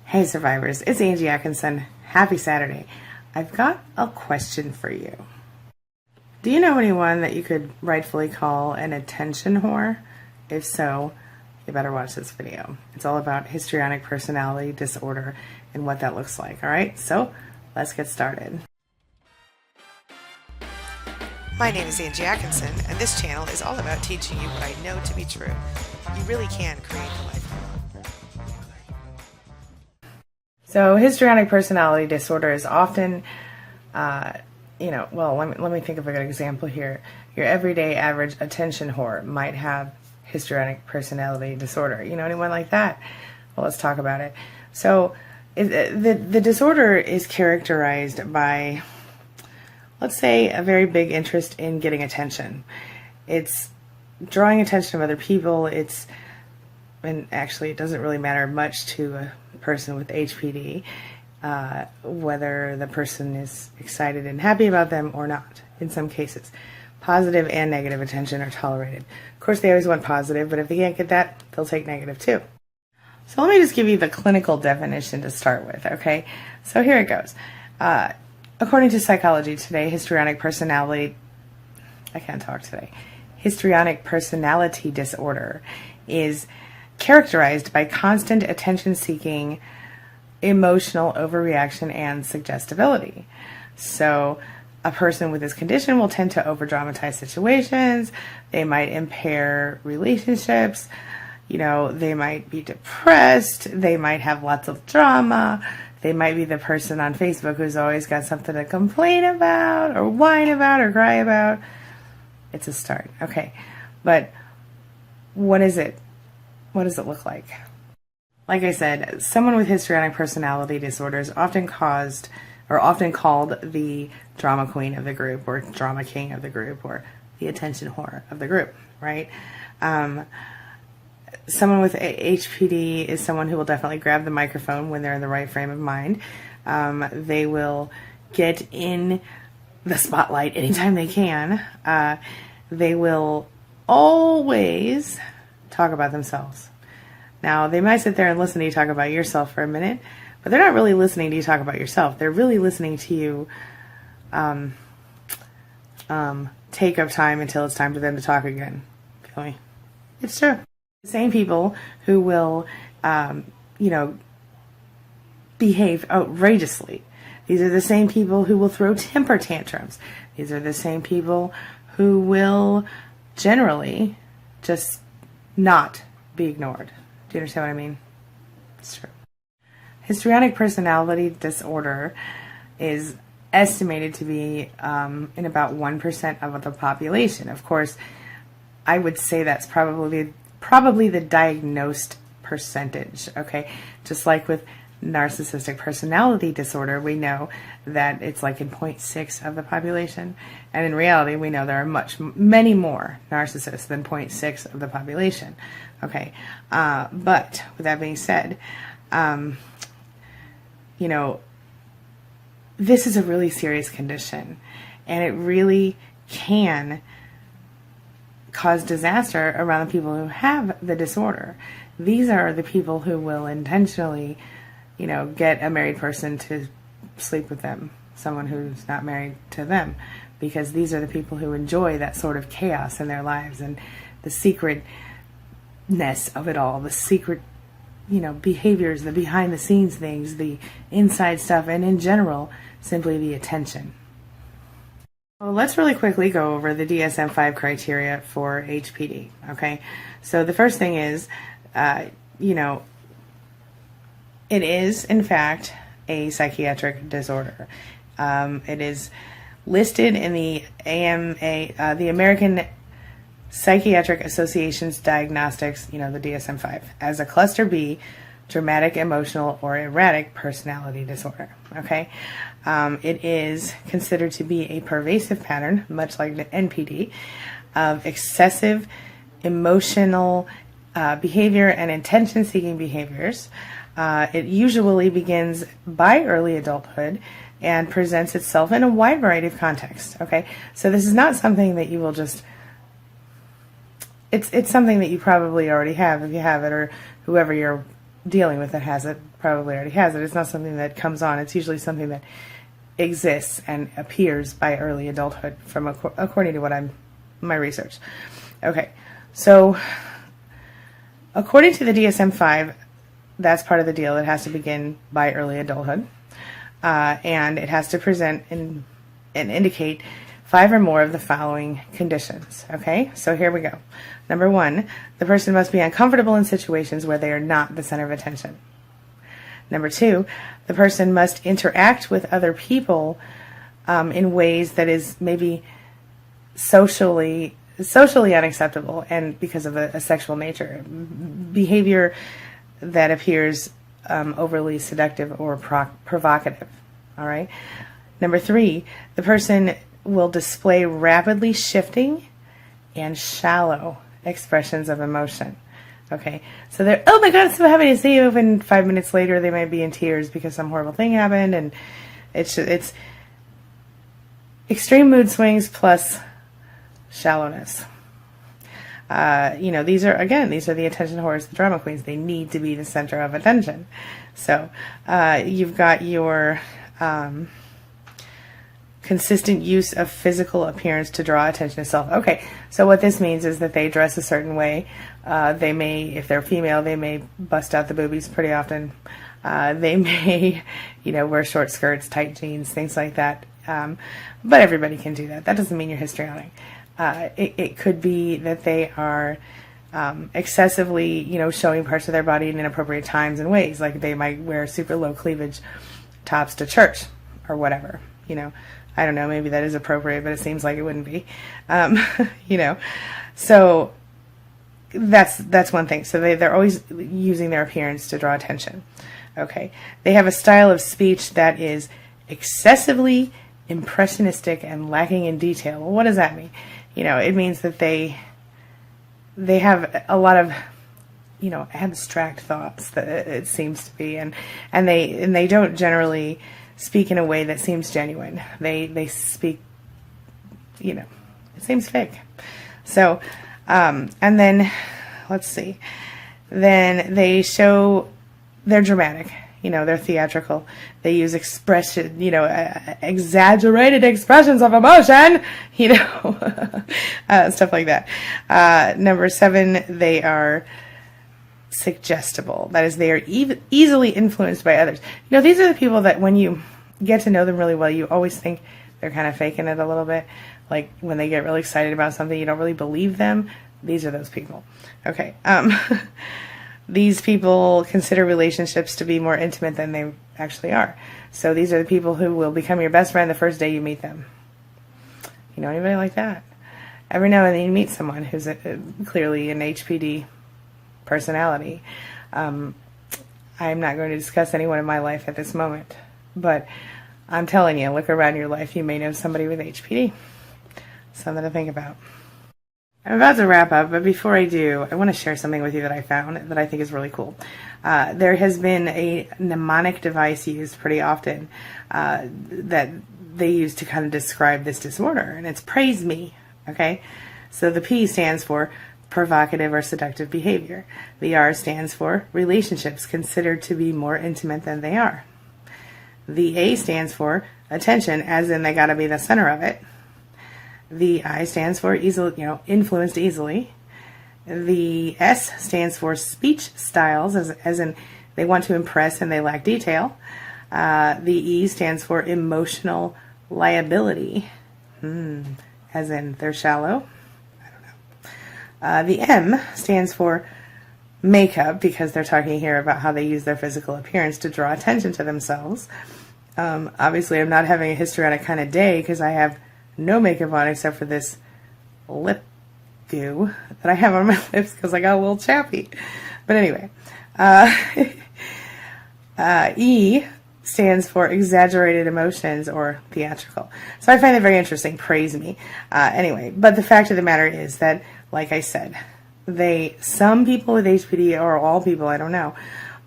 Hey survivors, it's Angie Atkinson. Happy Saturday. I've got a question for you. Do you know anyone that you could rightfully call an attention whore? If so, you better watch this video. It's all about histrionic personality disorder and what that looks like, alright? So, let's get started. My name is Angie Atkinson, and this channel is all about teaching you what I know to be true. You really can create the life you want. So, histrionic personality disorder is often, let me think of a good example here. Your everyday average attention whore might have histrionic personality disorder. You know anyone like that? Well, let's talk about it. So, the disorder is characterized by, let's say, a very big interest in getting attention. It's drawing attention of other people. And actually, it doesn't really matter much to a person with HPD, whether the person is excited and happy about them or not. In some cases, positive and negative attention are tolerated. Of course, they always want positive, but if they can't get that, they'll take negative too. So let me just give you the clinical definition to start with, okay? So here it goes. According to Psychology Today, histrionic personality disorder is characterized by constant attention-seeking, emotional overreaction, and suggestibility. So a person with this condition will tend to over-dramatize situations. They might impair relationships. They might be depressed. They might have lots of drama. They might be the person on Facebook who's always got something to complain about or whine about or cry about. It's a start. Okay. But what is it? What does it look like? Like I said, someone with histrionic personality disorder is often called the drama queen of the group, or drama king of the group, or the attention whore of the group, right? Someone with HPD is someone who will definitely grab the microphone when they're in the right frame of mind. They will get in the spotlight anytime they can. They will always talk about themselves. Now, they might sit there and listen to you talk about yourself for a minute, but they're not really listening to you talk about yourself. They're really listening to you take up time until it's time for them to talk again. Feel me? It's true. The same people who will, behave outrageously. These are the same people who will throw temper tantrums. These are the same people who will generally just not be ignored. Do you understand what I mean? It's true. Histrionic personality disorder is estimated to be in about 1% of the population. Of course, I would say that's probably the diagnosed percentage, okay? Just like with narcissistic personality disorder, we know that it's like in 0.6 of the population. And in reality, we know there are many more narcissists than 0.6 of the population. Okay. But with that being said, this is a really serious condition, and it really can cause disaster around the people who have the disorder. These are the people who will intentionally get a married person to sleep with them, someone who's not married to them, because these are the people who enjoy that sort of chaos in their lives and the secretness of it all, the secret, behaviors, the behind the scenes things, the inside stuff, and in general, simply the attention. Well, let's really quickly go over the DSM5 criteria for HPD, okay? So the first thing is, it is, in fact, a psychiatric disorder. It is listed in the AMA, the American Psychiatric Association's diagnostics, the DSM-5, as a cluster B, dramatic, emotional, or erratic personality disorder, okay? It is considered to be a pervasive pattern, much like the NPD, of excessive emotional behavior and attention-seeking behaviors. It usually begins by early adulthood and presents itself in a wide variety of contexts, okay? So this is not something that you will just... It's something that you probably already have if you have it, or whoever you're dealing with it has it, probably already has it. It's not something that comes on. It's usually something that exists and appears by early adulthood, according to my research. Okay, so according to the DSM-5, that's part of the deal. It has to begin by early adulthood, and it has to present and indicate 5 or more of the following conditions. Okay, so here we go. Number 1, the person must be uncomfortable in situations where they are not the center of attention. Number 2, the person must interact with other people in ways that is maybe socially unacceptable, and because of a sexual nature. Behavior that appears overly seductive or provocative. All right. Number 3, the person will display rapidly shifting and shallow expressions of emotion. Okay, so they're, oh my God, I'm so happy to see you, and 5 minutes later they might be in tears because some horrible thing happened, and it's extreme mood swings plus shallowness. These are the attention whores, the drama queens. They need to be the center of attention. So you've got your consistent use of physical appearance to draw attention to self. Okay, so what this means is that they dress a certain way. They may, if they're female, they may bust out the boobies pretty often. They may, wear short skirts, tight jeans, things like that. But everybody can do that. That doesn't mean you're histrionic. It could be that they are excessively, showing parts of their body in inappropriate times and ways. Like they might wear super low cleavage tops to church or whatever. I don't know. Maybe that is appropriate, but it seems like it wouldn't be. So that's one thing. So they're always using their appearance to draw attention. Okay. They have a style of speech that is excessively impressionistic and lacking in detail. Well, what does that mean? It means that they have a lot of, abstract thoughts, that it seems to be, and they don't generally speak in a way that seems genuine. They speak, it seems fake. So, and then let's see. Then they're dramatic. They're theatrical. They use exaggerated expressions of emotion, stuff like that. Number 7, they are suggestible. That is, they are easily influenced by others. These are the people that when you get to know them really well, you always think they're kind of faking it a little bit. Like when they get really excited about something, you don't really believe them. These are those people. Okay. These people consider relationships to be more intimate than they actually are. So these are the people who will become your best friend the first day you meet them. Anybody like that? Every now and then you meet someone who's clearly an HPD personality. I'm not going to discuss anyone in my life at this moment, but I'm telling you, look around your life. You may know somebody with HPD. Something to think about. I'm about to wrap up, but before I do, I want to share something with you that I found that I think is really cool. There has been a mnemonic device used pretty often that they use to kind of describe this disorder, and it's praise me, okay? So the P stands for provocative or seductive behavior. The R stands for relationships considered to be more intimate than they are. The A stands for attention, as in they got to be the center of it. The I stands for easily, influenced easily. The S stands for speech styles, as in they want to impress and they lack detail. The E stands for emotional liability, as in they're shallow. I don't know. The M stands for makeup, because they're talking here about how they use their physical appearance to draw attention to themselves. Obviously, I'm not having a histrionic kind of day because I have no makeup on except for this lip goo that I have on my lips because I got a little chappy. But anyway, E stands for exaggerated emotions or theatrical. So I find it very interesting. Praise me. Anyway, but the fact of the matter is that, like I said, some people with HPD, or all people, I don't know,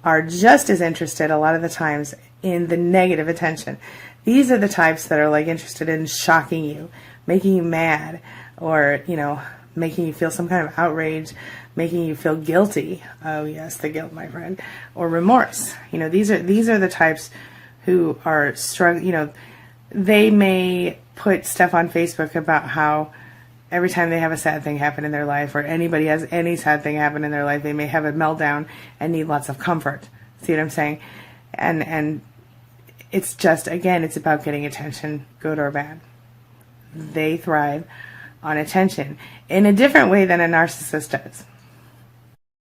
are just as interested a lot of the times in the negative attention. These are the types that are interested in shocking you, making you mad, or, making you feel some kind of outrage, making you feel guilty. Oh yes, the guilt, my friend, or remorse. These are the types who are struggling. They may put stuff on Facebook about how every time they have a sad thing happen in their life, or anybody has any sad thing happen in their life, they may have a meltdown and need lots of comfort. See what I'm saying? And it's just, again, it's about getting attention, good or bad. They thrive on attention in a different way than a narcissist does.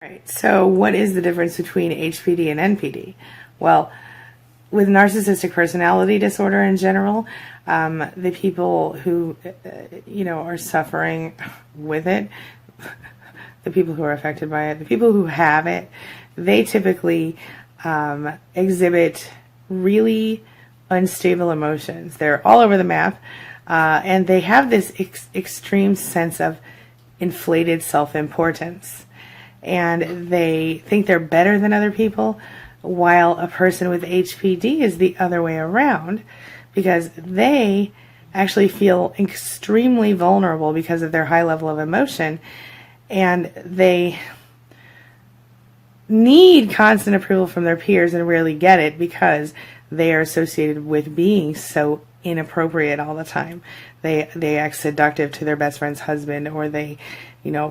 Right. So what is the difference between HPD and NPD? Well, with narcissistic personality disorder in general, the people who, are suffering with it, the people who are affected by it, the people who have it, they typically exhibit really unstable emotions. They're all over the map, and they have this extreme sense of inflated self-importance. And they think they're better than other people, while a person with HPD is the other way around, because they actually feel extremely vulnerable because of their high level of emotion, and they need constant approval from their peers and rarely get it because they are associated with being so inappropriate all the time. They act seductive to their best friend's husband, or they,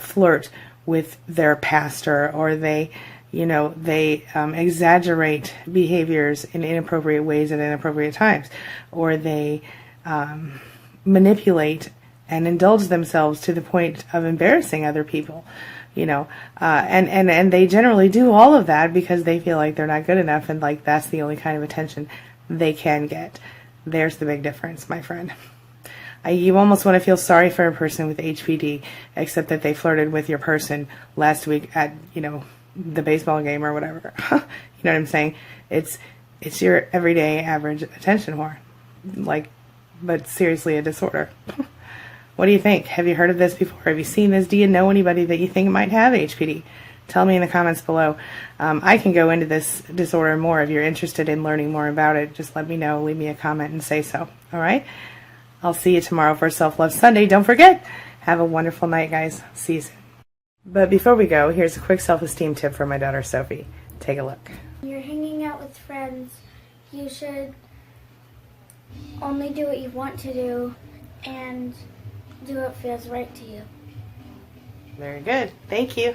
flirt with their pastor, or they exaggerate behaviors in inappropriate ways at inappropriate times, or they manipulate and indulge themselves to the point of embarrassing other people, and they generally do all of that because they feel like they're not good enough, and like that's the only kind of attention they can get. There's the big difference, my friend. You almost want to feel sorry for a person with HPD, except that they flirted with your person last week at, the baseball game or whatever. You know what I'm saying? It's your everyday average attention whore. But seriously a disorder. What do you think? Have you heard of this before? Have you seen this? Do you know anybody that you think might have HPD? Tell me in the comments below. I can go into this disorder more if you're interested in learning more about it. Just let me know. Leave me a comment and say so. All right? I'll see you tomorrow for Self-Love Sunday. Don't forget. Have a wonderful night, guys. See you soon. But before we go, here's a quick self-esteem tip for my daughter, Sophie. Take a look. When you're hanging out with friends, you should only do what you want to do and do what feels right to you. Very good. Thank you.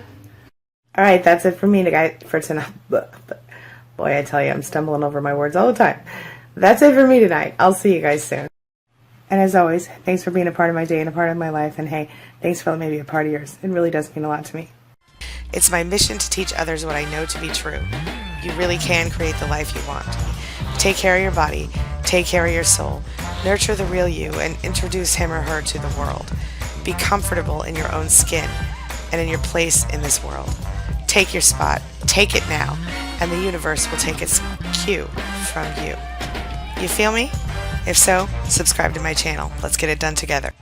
All right, that's it for me, for tonight. Boy, I tell you, I'm stumbling over my words all the time. That's it for me tonight. I'll see you guys soon. And as always, thanks for being a part of my day and a part of my life. And hey, thanks for letting me be a part of yours. It really does mean a lot to me. It's my mission to teach others what I know to be true. You really can create the life you want. Take care of your body, take care of your soul, nurture the real you, and introduce him or her to the world. Be comfortable in your own skin and in your place in this world. Take your spot, take it now, and the universe will take its cue from you. You feel me? If so, subscribe to my channel. Let's get it done together.